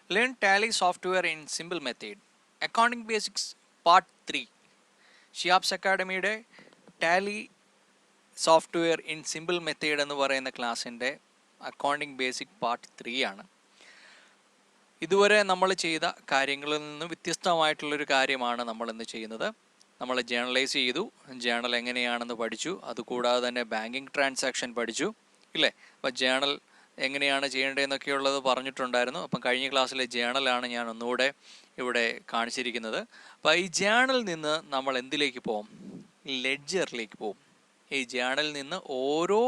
Learn Tally software in simple method. Accounting Basics Part 3. Shiyabs അക്കാഡമിയുടെ Tally software in simple method എന്ന് പറയുന്ന ക്ലാസ്സിൻ്റെ accounting basic part 3 ആണ്. ഇതുവരെ നമ്മൾ ചെയ്ത കാര്യങ്ങളിൽ നിന്ന് വ്യത്യസ്തമായിട്ടുള്ളൊരു കാര്യമാണ് നമ്മളിന്ന് ചെയ്യുന്നത്. നമ്മൾ ജേർണലൈസ് ചെയ്തു, ജേർണൽ എങ്ങനെയാണെന്ന് പഠിച്ചു, അതുകൂടാതെ തന്നെ ബാങ്കിങ് ട്രാൻസാക്ഷൻ പഠിച്ചു ഇല്ലേ. അപ്പോൾ ജേർണൽ എങ്ങനെയാണ് ചെയ്യേണ്ടതെന്നൊക്കെയുള്ളത് പറഞ്ഞിട്ടുണ്ടായിരുന്നു. അപ്പം കഴിഞ്ഞ ക്ലാസ്സിലെ ജേർണലാണ് ഞാൻ ഒന്നുകൂടെ ഇവിടെ കാണിച്ചിരിക്കുന്നത്. അപ്പോൾ ഈ ജേർണലിൽ നിന്ന് നമ്മൾ എന്തിലേക്ക് പോകും? ലെഡ്ജറിലേക്ക് പോകും. ഈ ജേർണലിൽ നിന്ന് ഓരോ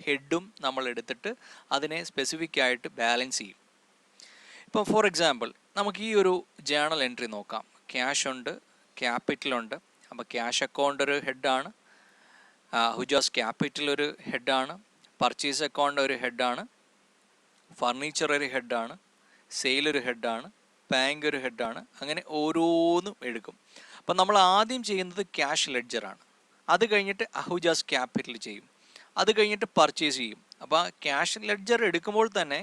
ഹെഡും നമ്മൾ എടുത്തിട്ട് അതിനെ സ്പെസിഫിക് ആയിട്ട് ബാലൻസ് ചെയ്യും. ഇപ്പോൾ ഫോർ എക്സാമ്പിൾ നമുക്ക് ഈ ഒരു ജേർണൽ എൻട്രി നോക്കാം. ക്യാഷ് ഉണ്ട്, ക്യാപിറ്റലുണ്ട്. അപ്പോൾ ക്യാഷ് അക്കൗണ്ട് ഒരു ഹെഡാണ്, ഹുജാസ് ക്യാപിറ്റൽ ഒരു ഹെഡാണ്, പർച്ചേസ് അക്കൗണ്ട് ഒരു ഹെഡാണ്, ഫർണിച്ചർ ഒരു ഹെഡാണ്, സെയിൽ ഒരു ഹെഡാണ്, ബാങ്ക് ഒരു ഹെഡാണ്. അങ്ങനെ ഓരോന്നും എടുക്കും. അപ്പം നമ്മൾ ആദ്യം ചെയ്യുന്നത് ക്യാഷ് ലെഡ്ജറാണ്. അത് കഴിഞ്ഞിട്ട് അഹുജാസ് ക്യാപിറ്റൽ ചെയ്യും. അത് കഴിഞ്ഞിട്ട് പർച്ചേസ് ചെയ്യും. അപ്പോൾ ക്യാഷ് ലെഡ്ജർ എടുക്കുമ്പോൾ തന്നെ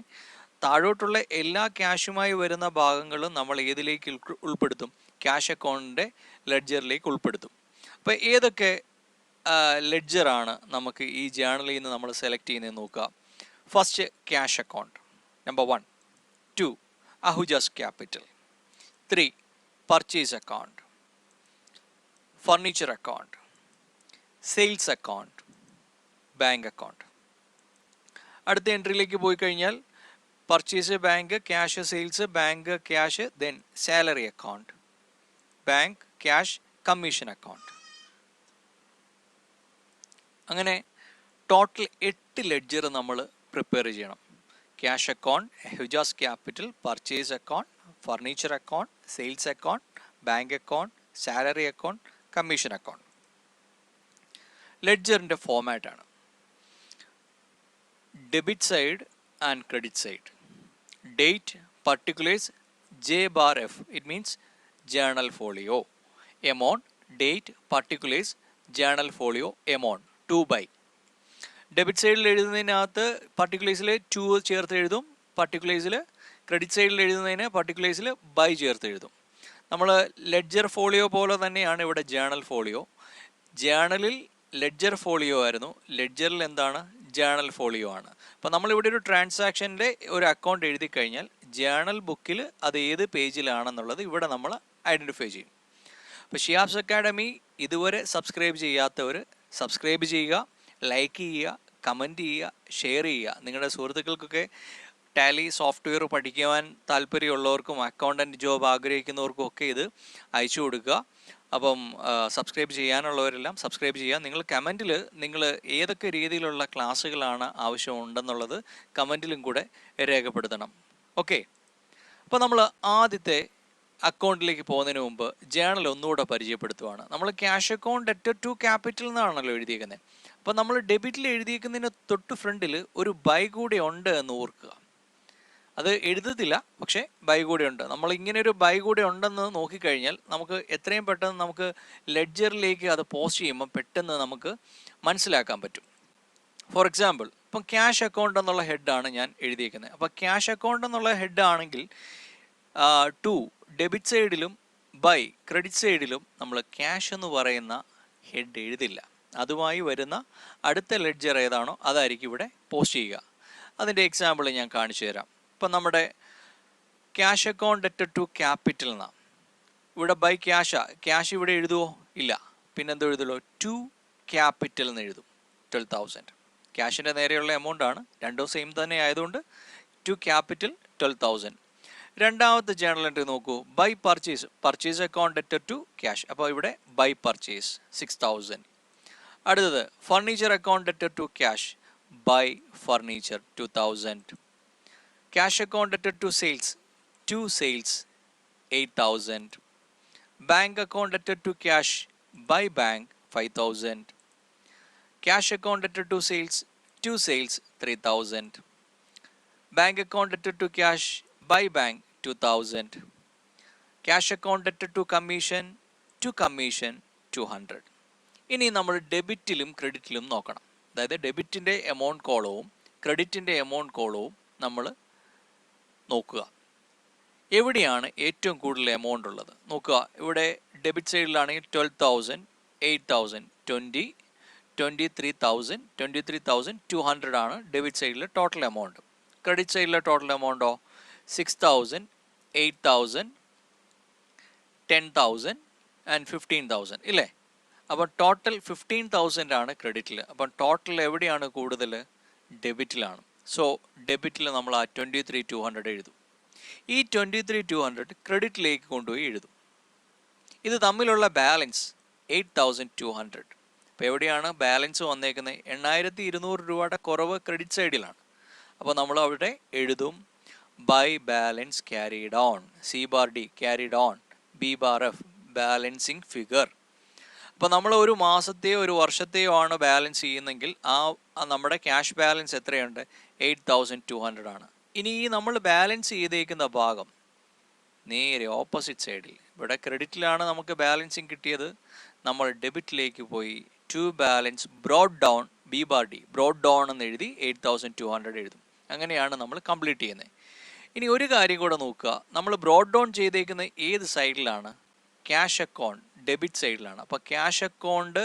താഴോട്ടുള്ള എല്ലാ ക്യാഷുമായി വരുന്ന ഭാഗങ്ങളും നമ്മൾ ഏതിലേക്ക് ഉൾപ്പെടുത്തും? ക്യാഷ് അക്കൗണ്ടിൻ്റെ ലെഡ്ജറിലേക്ക് ഉൾപ്പെടുത്തും. അപ്പോൾ ഏതൊക്കെ ലെഡ്ജറാണ് നമുക്ക് ഈ ജേർണലിൽ നിന്ന് നമ്മൾ സെലക്ട് ചെയ്യുന്നത് നോക്കുക. First cash account, number 1. 2 Ahuja's capital. 3 purchase account, furniture account, sales account, bank account. അടുത്ത എൻട്രിയിലേക്ക് പോയി കഴിഞ്ഞാൽ purchase, bank, cash, sales, bank, cash, then salary account, bank, cash, commission account. അങ്ങനെ ടോട്ടൽ 8 ലെഡ്ജർ നമ്മൾ പ്രിപ്പയർ ചെയ്യണം. Cash account, Huja's capital, purchase account, furniture account, sales account, bank account, salary account, commission account. ലെഡ്ജറിൻ്റെ ഫോമാറ്റാണ് debit side and credit side. Date, particulars, J/F, it means journal folio. Amount, date, particulars, journal folio, amount, 2/. Debit സൈഡിൽ എഴുതുന്നതിനകത്ത് പർട്ടിക്കുലേഴ്സിൽ 2 ചേർത്ത് എഴുതും, പർട്ടിക്കുലേഴ്സിൽ credit സൈഡിൽ എഴുതുന്നതിന് പർട്ടിക്കുലേഴ്സിൽ by ചേർത്ത് എഴുതും. നമ്മൾ ലെഡ്ജർ ഫോളിയോ പോലെ തന്നെയാണ് ഇവിടെ ജേർണൽ ഫോളിയോ. ജേർണലിൽ ലെഡ്ജർ ഫോളിയോ ആയിരുന്നു, ലെഡ്ജറിൽ എന്താണ്? ജേർണൽ ഫോളിയോ ആണ്. അപ്പോൾ നമ്മളിവിടെ ഒരു ട്രാൻസാക്ഷൻ്റെ ഒരു അക്കൗണ്ട് എഴുതി കഴിഞ്ഞാൽ ജേർണൽ ബുക്കിൽ അത് ഏത് പേജിലാണെന്നുള്ളത് ഇവിടെ നമ്മൾ ഐഡൻറ്റിഫൈ ചെയ്യും. അപ്പോൾ ഷിയാബ്സ് അക്കാഡമി ഇതുവരെ സബ്സ്ക്രൈബ് ചെയ്യാത്തവർ സബ്സ്ക്രൈബ് ചെയ്യുക, ലൈക്ക് ചെയ്യുക, കമൻറ്റ് ചെയ്യുക, ഷെയർ ചെയ്യുക. നിങ്ങളുടെ സുഹൃത്തുക്കൾക്കൊക്കെ ടാലി സോഫ്റ്റ്വെയർ പഠിക്കുവാൻ താല്പര്യമുള്ളവർക്കും അക്കൗണ്ടൻറ്റ് ജോബ് ആഗ്രഹിക്കുന്നവർക്കും ഒക്കെ ഇത് അയച്ചു കൊടുക്കുക. അപ്പം സബ്സ്ക്രൈബ് ചെയ്യാനുള്ളവരെല്ലാം സബ്സ്ക്രൈബ് ചെയ്യുക. നിങ്ങൾ കമൻറ്റിൽ നിങ്ങൾ ഏതൊക്കെ രീതിയിലുള്ള ക്ലാസ്സുകളാണ് ആവശ്യമുണ്ടെന്നുള്ളത് കമൻറ്റിലും കൂടെ രേഖപ്പെടുത്തണം. ഓക്കെ, അപ്പോൾ നമ്മൾ ആദ്യത്തെ അക്കൗണ്ടിലേക്ക് പോകുന്നതിന് മുമ്പ് ജേർണൽ ഒന്നുകൂടെ പരിചയപ്പെടുത്തുവാണ്. നമ്മൾ cash account debtor to capital എന്നാണല്ലോ എഴുതിയേക്കുന്നത്. അപ്പോൾ നമ്മൾ ഡെബിറ്റിൽ എഴുതിയേക്കുന്നതിന് തൊട്ട് ഫ്രണ്ടിൽ ഒരു ബൈ കൂടെ ഉണ്ട് എന്ന് ഓർക്കുക. അത് എഴുതത്തില്ല, പക്ഷേ ബൈ കൂടെ ഉണ്ട്. നമ്മൾ ഇങ്ങനെ ഒരു ബൈ കൂടെ ഉണ്ടെന്ന് നോക്കിക്കഴിഞ്ഞാൽ നമുക്ക് എത്രയും പെട്ടെന്ന് നമുക്ക് ലെഡ്ജറിലേക്ക് അത് പോസ്റ്റ് ചെയ്യുമ്പോൾ പെട്ടെന്ന് നമുക്ക് മനസ്സിലാക്കാൻ പറ്റും. ഫോർ എക്സാമ്പിൾ ഇപ്പം ക്യാഷ് അക്കൗണ്ട് എന്നുള്ള ഹെഡാണ് ഞാൻ എഴുതിയേക്കുന്നത്. അപ്പോൾ ക്യാഷ് അക്കൗണ്ട് എന്നുള്ള ഹെഡ് ആണെങ്കിൽ 2 ഡെബിറ്റ് സൈഡിലും ബൈ ക്രെഡിറ്റ് സൈഡിലും നമ്മൾ ക്യാഷ് എന്ന് പറയുന്ന ഹെഡ് എഴുതില്ല. അതുമായി വരുന്ന അടുത്ത ലെഡ്ജർ ഏതാണോ അതായിരിക്കും ഇവിടെ പോസ്റ്റ് ചെയ്യുക. അതിൻ്റെ എക്സാമ്പിൾ ഞാൻ കാണിച്ചു തരാം. ഇപ്പം നമ്മുടെ cash account debtor to capital എന്നാണ്. ഇവിടെ ബൈ ക്യാഷ് ഇവിടെ എഴുതുമോ? ഇല്ല. പിന്നെന്തോ എഴുതുള്ളൂ? ടു ക്യാപിറ്റൽ എന്ന് എഴുതും. 12,000 ക്യാഷിൻ്റെ നേരെയുള്ള എമൗണ്ട് ആണ്, രണ്ടും സെയിം തന്നെ ആയതുകൊണ്ട് ടു ക്യാപിറ്റൽ 12,000. രണ്ടാമത്തെ ജേർണൽ എൻട്രി നോക്കൂ, by purchase account debtor to cash. അപ്പോൾ ഇവിടെ ബൈ പർച്ചേസ് 6,000. അടുത്തത് furniture account debtor to cash, by furniture 2,000. Cash account debtor to sales, to sales 8,000. Bank account debtor to cash, by bank 5,000. Cash account debtor to sales, to sales 3,000. Bank account debtor to cash, by bank 2,000. Cash account debtor to commission, to commission 200. ഇനി നമ്മൾ ഡെബിറ്റിലും ക്രെഡിറ്റിലും നോക്കണം. അതായത് ഡെബിറ്റിൻ്റെ amount കോളവും ക്രെഡിറ്റിൻ്റെ amount കോളവും നമ്മൾ നോക്കുക. എവിടെയാണ് ഏറ്റവും കൂടുതൽ amount ഉള്ളത് നോക്കുക. ഇവിടെ ഡെബിറ്റ് സൈഡിലാണെങ്കിൽ 12,000, 8,000, 20, 23,200 ആണ് ഡെബിറ്റ് സൈഡിലെ ടോട്ടൽ എമൗണ്ട്. ക്രെഡിറ്റ് സൈഡിലെ ടോട്ടൽ എമൗണ്ടോ 6,000, 8,000, 10,000 ആൻഡ് 15,000 ഇല്ലേ? അപ്പോൾ ടോട്ടൽ 15,000 ആണ് ക്രെഡിറ്റിൽ. അപ്പം ടോട്ടൽ എവിടെയാണ് കൂടുതൽ? ഡെബിറ്റിലാണ്. സോ ഡെബിറ്റിൽ നമ്മൾ ആ 23,200 എഴുതും. ഈ 23,200 ക്രെഡിറ്റിലേക്ക് കൊണ്ടുപോയി എഴുതും. ഇത് തമ്മിലുള്ള ബാലൻസ് 8,200. അപ്പോൾ എവിടെയാണ് ബാലൻസ് വന്നേക്കുന്നത്? 8,200 രൂപയുടെ കുറവ് ക്രെഡിറ്റ് സൈഡിലാണ്. അപ്പോൾ നമ്മൾ അവിടെ എഴുതും by balance carried on, C bar D carried on, B bar F balancing figure. അപ്പോൾ നമ്മൾ ഒരു മാസത്തെയോ ഒരു വർഷത്തെയോ ആണ് ബാലൻസ് ചെയ്യുന്നെങ്കിൽ ആ നമ്മുടെ ക്യാഷ് ബാലൻസ് എത്രയുണ്ട്? 8,200 ആണ്. ഇനി ഈ നമ്മൾ ബാലൻസ് ചെയ്തേക്കുന്ന ഭാഗം നേരെ ഓപ്പോസിറ്റ് സൈഡിൽ, ഇവിടെ ക്രെഡിറ്റിലാണ് നമുക്ക് ബാലൻസിങ് കിട്ടിയത്, നമ്മൾ ഡെബിറ്റിലേക്ക് പോയി to balance brought down, B bar D brought down എന്ന് എഴുതി 8,200 എഴുതും. അങ്ങനെയാണ് നമ്മൾ കംപ്ലീറ്റ് ചെയ്യുന്നത്. ഇനി ഒരു കാര്യം കൂടെ നോക്കുക, നമ്മൾ ബ്രോഡ് ഡൗൺ ചെയ്തേക്കുന്ന ഏത് സൈഡിലാണ്? ക്യാഷ് അക്കൗണ്ട് ഡെബിറ്റ് സൈഡിലാണ്. അപ്പോൾ ക്യാഷ് അക്കൗണ്ട്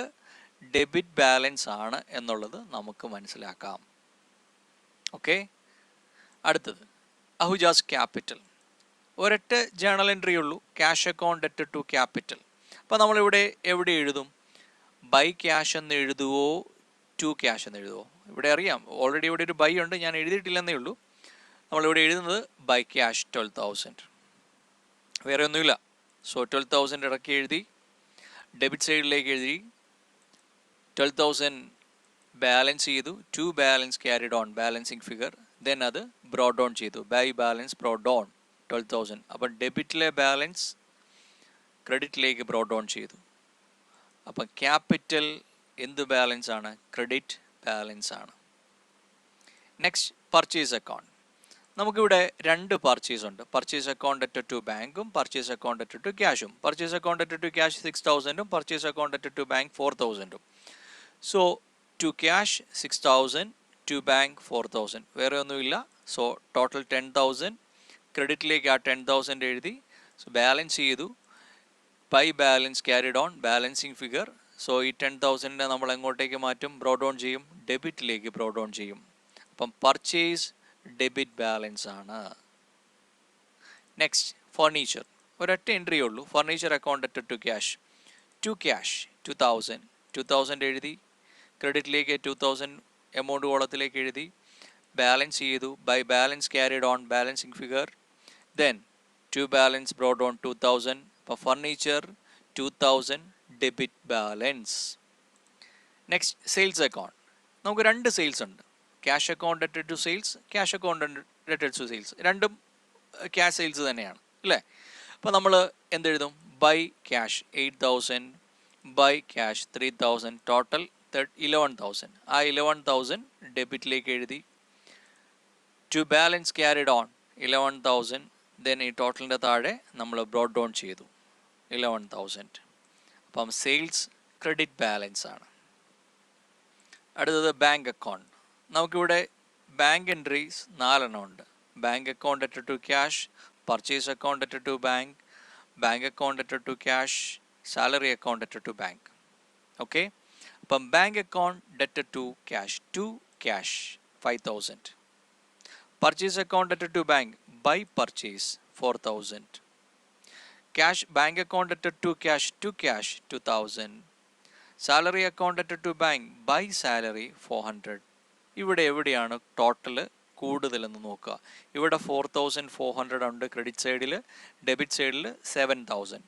ഡെബിറ്റ് ബാലൻസ് ആണ് എന്നുള്ളത് നമുക്ക് മനസ്സിലാക്കാം. ഓക്കെ, അടുത്തത് അഹുജാസ് ക്യാപിറ്റൽ. ഒരൊറ്റ ജേണൽ എൻട്രി ഉള്ളൂ, cash account debt to capital. അപ്പോൾ നമ്മളിവിടെ എവിടെ എഴുതും? ബൈ ക്യാഷ് എന്ന് എഴുതുവോ ടു ക്യാഷ് എന്ന് എഴുതുവോ? ഇവിടെ അറിയാം ഓൾറെഡി ഇവിടെ ഒരു ബൈ ഉണ്ട്, ഞാൻ എഴുതിയിട്ടില്ലെന്നേ ഉള്ളൂ. നമ്മളിവിടെ എഴുതുന്നത് ബൈ ക്യാഷ് 12,000, വേറെ ഒന്നുമില്ല. സോ 12,000 ഇടയ്ക്ക് എഴുതി, ഡെബിറ്റ് സൈഡിലേക്ക് എഴുതി, 12,000 ബാലൻസ് ചെയ്തു, to balance carried on balancing figure, then അത് ബ്രോഡ് ഡൗൺ ചെയ്തു, ബൈ ബാലൻസ് ബ്രോഡ് ഡൗൺ 12,000. അപ്പം ഡെബിറ്റിലെ ബാലൻസ് ക്രെഡിറ്റിലേക്ക് ബ്രോഡ് ഡൗൺ ചെയ്തു. അപ്പം ക്യാപിറ്റൽ എന്ത് ബാലൻസ് ആണ്? ക്രെഡിറ്റ് ബാലൻസ് ആണ്. Next purchase account. നമുക്കിവിടെ രണ്ട് പർച്ചേസ് ഉണ്ട്. പർച്ചേസ് അക്കൗണ്ട് ഡെറ്റ് ടു ബാങ്കും പർച്ചേസ് അക്കൗണ്ട് ഡെറ്റ് ടു ക്യാഷും. Purchase account debt to cash 6,000ഉം purchase account debt to bank 4,000ഉം. So to cash 6,000, to bank 4,000, വേറെ ഒന്നുമില്ല. So total 10,000. ക്രെഡിറ്റിലേക്ക് ആ 10,000 എഴുതി, സോ ബാലൻസ് ചെയ്തു, by balance carried on balancing figure. So ഈ 10,000 നമ്മൾ എങ്ങോട്ടേക്ക് മാറ്റും? ബ്രോഡ് ഡൗൺ ചെയ്യും, ഡെബിറ്റിലേക്ക് ബ്രോഡ് ഡൗൺ ചെയ്യും. അപ്പം പർച്ചേസ് ഡെബിറ്റ് ബാലൻസ് ആണ്. Next furniture. ഒരൊറ്റ എൻട്രി ഉള്ളൂ, furniture account debt to cash. To cash 2,000 എഴുതി, ക്രെഡിറ്റിലേക്ക് 2,000 എമൗണ്ട് കോളത്തിലേക്ക് എഴുതി, ബാലൻസ് ചെയ്തു, by balance carried on balancing figure, then to balance brought on 2,000. അപ്പോൾ furniture 2,000 debit balance. Next sales account. നമുക്ക് രണ്ട് സെയിൽസ് ഉണ്ട്, cash account debt to sales, cash account debt to sales. രണ്ടും ക്യാഷ് സെയിൽസ് തന്നെയാണ് അല്ലേ? അപ്പോൾ നമ്മൾ എന്തെഴുതും? By cash 8,000, by cash 3,000, total 11,000. ആ 11,000 ഡെബിറ്റിലേക്ക് എഴുതി, to balance carried on 11,000, then ഈ ടോട്ടലിൻ്റെ താഴെ നമ്മൾ ബ്രോഡ് ഡൗൺ ചെയ്തു 11,000. അപ്പം സെയിൽസ് ക്രെഡിറ്റ് ബാലൻസ് ആണ്. അടുത്തത് ബാങ്ക് അക്കൗണ്ട്. നമുക്കിവിടെ ബാങ്ക് എൻട്രീസ് 4 ഉണ്ട്. Bank account debt to cash, purchase account debt to bank, bank account debt to cash, salary account debt to bank. Okay, അപ്പം bank account debt to cash 5,000. Purchase account debt to bank by purchase 4,000. Cash bank account debt to cash 2,000. Salary account debt to bank by salary 400. ഇവിടെ എവിടെയാണ് total കൂടുതലെന്ന് നോക്കുക. ഇവിടെ 4,400 ഉണ്ട് credit സൈഡിൽ, debit സൈഡിൽ 7,000.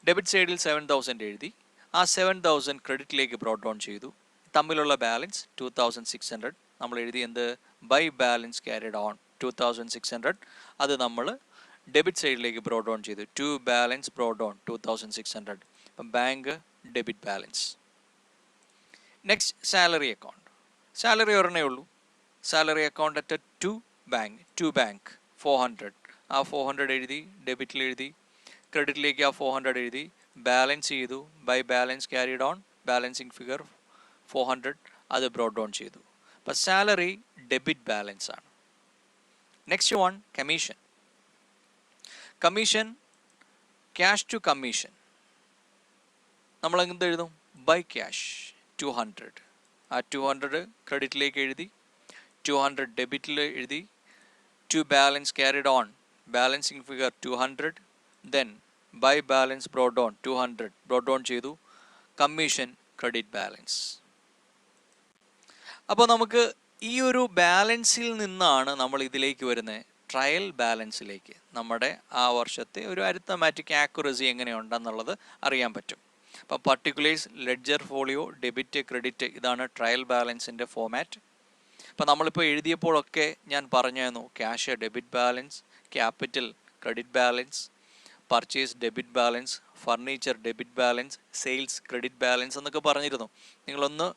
Debit സൈഡിൽ 7,000 എഴുതി, ആ 7,000 ക്രെഡിറ്റിലേക്ക് ബ്രോഡ് ഡൗൺ ചെയ്തു. തമ്മിലുള്ള ബാലൻസ് 2,600. നമ്മൾ എഴുതി എന്ത്? By balance carried on 2,600. അത് നമ്മൾ ഡെബിറ്റ് സൈഡിലേക്ക് ബ്രോഡ് ഡൗൺ ചെയ്തു, ടു ബാലൻസ് ബ്രോഡ് ഡൗൺ 2,600. അപ്പം bank debit balance. Next salary account. Salary ഒരെണ്ണേ ഉള്ളൂ, salary account at to bank 400. ആ 400 എഴുതി, ഡെബിറ്റിൽ എഴുതി, ക്രെഡിറ്റിലേക്ക് ആ 400 എഴുതി, ബാലൻസ് ചെയ്തു, by balance carried on balancing figure 400, അത് ബ്രോഡ് ഡൗൺ ചെയ്തു. അപ്പം സാലറി ഡെബിറ്റ് ബാലൻസ് ആണ്. Next one commission. Commission, cash to commission നമ്മൾ എന്ത് എഴുതും? By cash 200. ആ 200 ക്രെഡിറ്റിലേക്ക് എഴുതി, 200 ഡെബിറ്റിൽ എഴുതി. To balance carried on, balancing figure 200. Then by balance brought on 200 brought on ചെയ്തു. Commission credit balance. അപ്പോൾ നമുക്ക് ഈ ഒരു ബാലൻസിൽ നിന്നാണ് നമ്മൾ ഇതിലേക്ക് വരുന്നത്, ട്രയൽ ബാലൻസിലേക്ക്. നമ്മുടെ ആ വർഷത്തെ ഒരു അരിത്തമാറ്റിക് ആക്യുറസി എങ്ങനെയുണ്ടെന്നുള്ളത് അറിയാൻ പറ്റും. അപ്പോൾ particulars, ledger folio, debit, credit, ഇതാണ് ട്രയൽ ബാലൻസിൻ്റെ ഫോമാറ്റ്. അപ്പോൾ നമ്മളിപ്പോൾ എഴുതിയപ്പോഴൊക്കെ ഞാൻ പറഞ്ഞായിരുന്നു cash debit balance, capital credit balance, purchase debit balance, furniture debit balance, sales credit balance എന്നൊക്കെ പറഞ്ഞിരുന്നു. നിങ്ങളൊന്ന്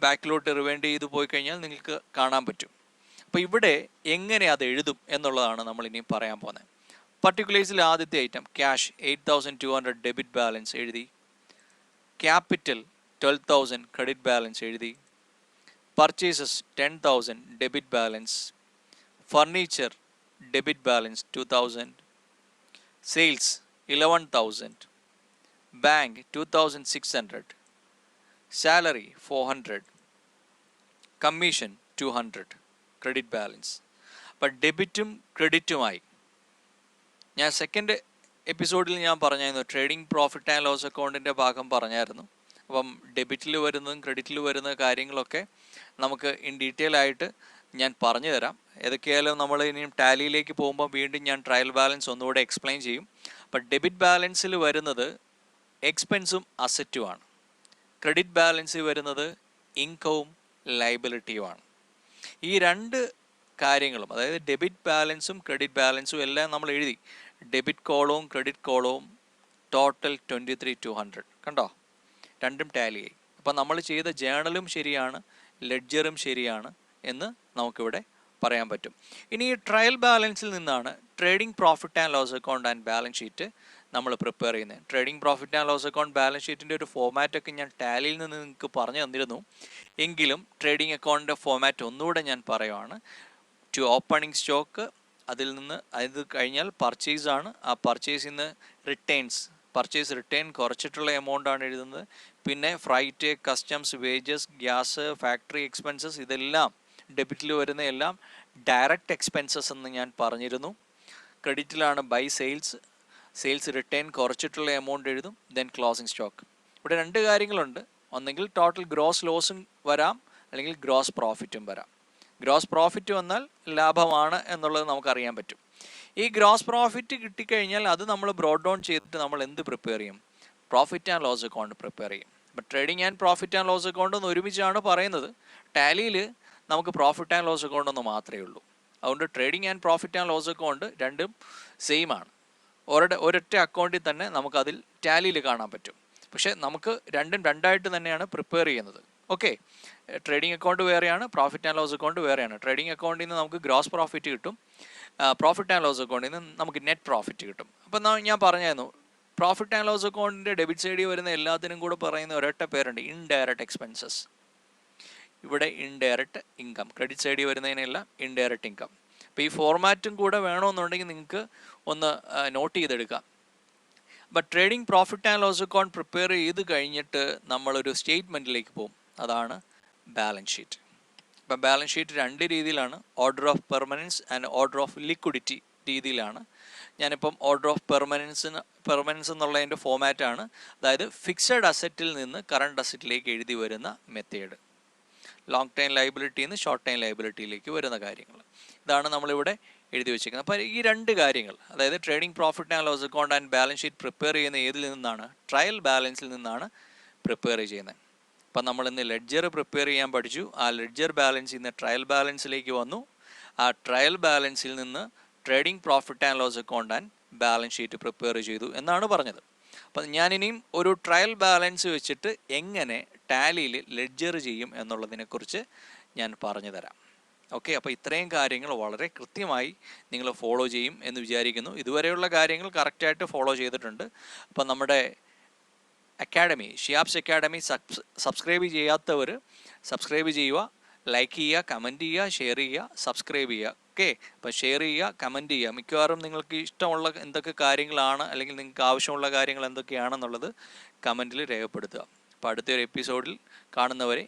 ബാക്കിലോട്ട് റിവൈൻഡ് ചെയ്ത് പോയി കഴിഞ്ഞാൽ നിങ്ങൾക്ക് കാണാൻ പറ്റും. അപ്പോൾ ഇവിടെ എങ്ങനെ അത് എഴുതും എന്നുള്ളതാണ് നമ്മൾ ഇനി പറയാൻ പോകുന്നത്. പർട്ടിക്കുലേഴ്സിൽ ആദ്യത്തെ ഐറ്റം ക്യാഷ് 8200 ഡെബിറ്റ് ബാലൻസ് എഴുതി. ക്യാപിറ്റൽ 12,000 ക്രെഡിറ്റ് ബാലൻസ് എഴുതി. Purchases 10,000 debit balance. Furniture debit balance 2,000. Sales 11,000. Bank 2,600. Salary 400. Commission 200 credit balance. അപ്പം ഡെബിറ്റും ക്രെഡിറ്റുമായി ഞാൻ സെക്കൻഡ് എപ്പിസോഡിൽ ഞാൻ പറഞ്ഞായിരുന്നു, ട്രേഡിംഗ് പ്രോഫിറ്റ് ആൻഡ് ലോസ് അക്കൗണ്ടിൻ്റെ ഭാഗം പറഞ്ഞായിരുന്നു. അപ്പം ഡെബിറ്റിൽ വരുന്നതും ക്രെഡിറ്റിൽ വരുന്ന കാര്യങ്ങളൊക്കെ നമുക്ക് ഇൻ ഡീറ്റെയിൽ ആയിട്ട് ഞാൻ പറഞ്ഞു തരാം. ഏതൊക്കെയായാലും നമ്മൾ ഇനിയും ടാലിയിലേക്ക് പോകുമ്പോൾ വീണ്ടും ഞാൻ ട്രയൽ ബാലൻസ് ഒന്നുകൂടെ എക്സ്പ്ലെയിൻ ചെയ്യും. അപ്പം ഡെബിറ്റ് ബാലൻസിൽ വരുന്നത് എക്സ്പെൻസും അസറ്റുമാണ്. ക്രെഡിറ്റ് ബാലൻസിൽ വരുന്നത് ഇൻകവും ലയബിലിറ്റിയുമാണ്. ഈ രണ്ട് കാര്യങ്ങളും, അതായത് ഡെബിറ്റ് ബാലൻസും ക്രെഡിറ്റ് ബാലൻസും എല്ലാം നമ്മൾ എഴുതി. ഡെബിറ്റ് കോളവും ക്രെഡിറ്റ് കോളവും ടോട്ടൽ 23,200. കണ്ടോ, രണ്ടും ടാലി ആയി. അപ്പം നമ്മൾ ചെയ്ത ജേണലും ശരിയാണ്, ലെഡ്ജറും ശരിയാണ് എന്ന് നമുക്കിവിടെ പറയാൻ പറ്റും. ഇനി ഈ ട്രയൽ ബാലൻസിൽ നിന്നാണ് trading profit and loss account and balance sheet നമ്മൾ പ്രിപ്പയർ ചെയ്യുന്നത്. Trading profit and loss account balance ഷീറ്റിൻ്റെ ഒരു ഫോമാറ്റൊക്കെ ഞാൻ ടാലിയിൽ നിന്ന് നിങ്ങൾക്ക് പറഞ്ഞു തന്നിരുന്നു. എങ്കിലും ട്രേഡിംഗ് അക്കൗണ്ടിൻ്റെ ഫോമാറ്റ് ഒന്നുകൂടെ ഞാൻ പറയുവാണ്. ടു ഓപ്പണിംഗ് സ്റ്റോക്ക്, അതിൽ നിന്ന് അത് കഴിഞ്ഞാൽ പർച്ചേസ് ആണ്. ആ പർച്ചേസിൽ നിന്ന് റിട്ടേൺസ്, പർച്ചേസ് റിട്ടേൺ കുറച്ചിട്ടുള്ള എമൗണ്ട് ആണ് എഴുതുന്നത്. പിന്നെ freight, customs, wages, gas, factory expenses, ഇതെല്ലാം ഡെബിറ്റിൽ വരുന്ന എല്ലാം ഡയറക്റ്റ് എക്സ്പെൻസസ് എന്ന് ഞാൻ പറഞ്ഞിരുന്നു. ക്രെഡിറ്റിലാണ് ബൈ സെയിൽസ്, സെയിൽസ് റിട്ടേൺ കുറച്ചിട്ടുള്ള എമൗണ്ട് എഴുതും. Then closing stock. ഇവിടെ രണ്ട് കാര്യങ്ങളുണ്ട്. ഒന്നെങ്കിൽ ടോട്ടൽ ഗ്രോസ് ലോസും വരാം, അല്ലെങ്കിൽ ഗ്രോസ് പ്രോഫിറ്റും വരാം. ഗ്രോസ് പ്രോഫിറ്റ് വന്നാൽ ലാഭമാണ് എന്നുള്ളത് നമുക്കറിയാൻ പറ്റും. ഈ ഗ്രോസ് പ്രോഫിറ്റ് കിട്ടിക്കഴിഞ്ഞാൽ അത് നമ്മൾ ബ്രോഡ് ഡൗൺ ചെയ്തിട്ട് നമ്മൾ എന്ത് പ്രിപ്പയർ ചെയ്യും? Profit and loss account prepare ചെയ്യും. But trading and profit and loss account ഒന്ന് ഒരുമിച്ചാണ് പറയുന്നത്. ടാലിയിൽ നമുക്ക് പ്രോഫിറ്റ് ആൻഡ് ലോസ് അക്കൗണ്ട് ഒന്ന് മാത്രമേ ഉള്ളൂ. അതുകൊണ്ട് trading and profit and loss account രണ്ടും സെയിം ആണ്. ഒരൊറ്റ അക്കൗണ്ടിൽ തന്നെ നമുക്കതിൽ ടാലിയിൽ കാണാൻ പറ്റും. പക്ഷേ നമുക്ക് രണ്ടും രണ്ടായിട്ട് തന്നെയാണ് പ്രിപ്പയർ ചെയ്യുന്നത്. ഓക്കെ, ട്രേഡിംഗ് അക്കൗണ്ട് വേറെയാണ്, പ്രോഫിറ്റ് ആൻഡ് ലോസ് അക്കൗണ്ട് വേറെയാണ്. ട്രേഡിംഗ് അക്കൗണ്ടിൽ നിന്ന് നമുക്ക് ഗ്രോസ് പ്രോഫിറ്റ് കിട്ടും, പ്രോഫിറ്റ് ആൻഡ് ലോസ് അക്കൗണ്ടിൽ നിന്ന് നമുക്ക് നെറ്റ് പ്രോഫിറ്റ് കിട്ടും. അപ്പം ഞാൻ പറഞ്ഞായിരുന്നു, പ്രോഫിറ്റ് ആൻഡ് ലോസ് അക്കൗണ്ടിൻ്റെ ഡെബിറ്റ് സൈഡിൽ വരുന്ന എല്ലാത്തിനും കൂടെ പറയുന്ന ഒരൊറ്റ പേരുണ്ട്, ഇൻഡയറക്റ്റ് എക്സ്പെൻസസ്. ഇവിടെ ഇൻഡയറക്റ്റ് ഇൻകം, ക്രെഡിറ്റ് സൈഡിൽ വരുന്നതിനെല്ലാം ഇൻഡയറക്റ്റ് ഇൻകം. അപ്പോൾ ഈ ഫോർമാറ്റും കൂടെ വേണമെന്നുണ്ടെങ്കിൽ നിങ്ങൾക്ക് ഒന്ന് നോട്ട് ചെയ്തെടുക്കാം. But trading profit and loss account prepare ചെയ്ത് കഴിഞ്ഞിട്ട് നമ്മളൊരു സ്റ്റേറ്റ്മെൻറ്റിലേക്ക് പോകും. അതാണ് ബാലൻസ് ഷീറ്റ്. ഇപ്പം ബാലൻസ് ഷീറ്റ് രണ്ട് രീതിയിലാണ്, order of permanence and order of liquidity രീതിയിലാണ്. ഞാനിപ്പം ഓർഡർ ഓഫ് പെർമനൻസ് എന്നുള്ളതിൻ്റെ ഫോമാറ്റാണ്. അതായത് ഫിക്സഡ് അസറ്റിൽ നിന്ന് കറണ്ട് അസറ്റിലേക്ക് എഴുതി വരുന്ന മെത്തേഡ്. ലോങ് ടൈം ലയബിലിറ്റിയിൽ നിന്ന് ഷോർട്ട് ടൈം ലയബിലിറ്റിയിലേക്ക് വരുന്ന കാര്യങ്ങൾ, ഇതാണ് നമ്മളിവിടെ എഴുതി വെച്ചിരിക്കുന്നത്. അപ്പോൾ ഈ രണ്ട് കാര്യങ്ങൾ, അതായത് trading profit and loss account and balance sheet prepare ചെയ്യുന്ന ഏതിൽ നിന്നാണ്? ട്രയൽ ബാലൻസിൽ നിന്നാണ് പ്രിപ്പയർ ചെയ്യുന്നത്. അപ്പം നമ്മൾ ഇന്ന് ലെഡ്ജർ പ്രിപ്പയർ ചെയ്യാൻ പഠിച്ചു. ആ ലെഡ്ജർ ബാലൻസിൽ നിന്ന് ട്രയൽ ബാലൻസിലേക്ക് വന്നു. ആ ട്രയൽ ബാലൻസിൽ നിന്ന് trading profit and loss account and balance sheet prepare ചെയ്തു എന്നാണ് പറഞ്ഞത്. അപ്പം ഞാനിനിയും ഒരു ട്രയൽ ബാലൻസ് വെച്ചിട്ട് എങ്ങനെ ടാലിയിൽ ലെഡ്ജർ ചെയ്യും എന്നുള്ളതിനെക്കുറിച്ച് ഞാൻ പറഞ്ഞു തരാം. ഓക്കെ, അപ്പോൾ ഇത്രയും കാര്യങ്ങൾ വളരെ കൃത്യമായി നിങ്ങൾ ഫോളോ ചെയ്യും എന്ന് വിചാരിക്കുന്നു. ഇതുവരെയുള്ള കാര്യങ്ങൾ കറക്റ്റായിട്ട് ഫോളോ ചെയ്തിട്ടുണ്ട്. അപ്പം നമ്മുടെ അക്കാഡമി, ഷിയാബ്സ് അക്കാഡമി സബ്സ്ക്രൈബ് ചെയ്യാത്തവർ സബ്സ്ക്രൈബ് ചെയ്യുക, ലൈക്ക് ചെയ്യുക, കമൻറ്റ് ചെയ്യുക, ഷെയർ ചെയ്യുക, സബ്സ്ക്രൈബ് ചെയ്യുക. ഓക്കെ, അപ്പോൾ ഷെയർ ചെയ്യുക, കമൻറ്റ് ചെയ്യുക. മിക്കവാറും നിങ്ങൾക്ക് ഇഷ്ടമുള്ള എന്തൊക്കെ കാര്യങ്ങളാണ് അല്ലെങ്കിൽ നിങ്ങൾക്ക് ആവശ്യമുള്ള കാര്യങ്ങൾ എന്തൊക്കെയാണെന്നുള്ളത് കമൻറ്റിൽ രേഖപ്പെടുത്തുക. അപ്പോൾ അടുത്തൊരു എപ്പിസോഡിൽ കാണുന്നവരെ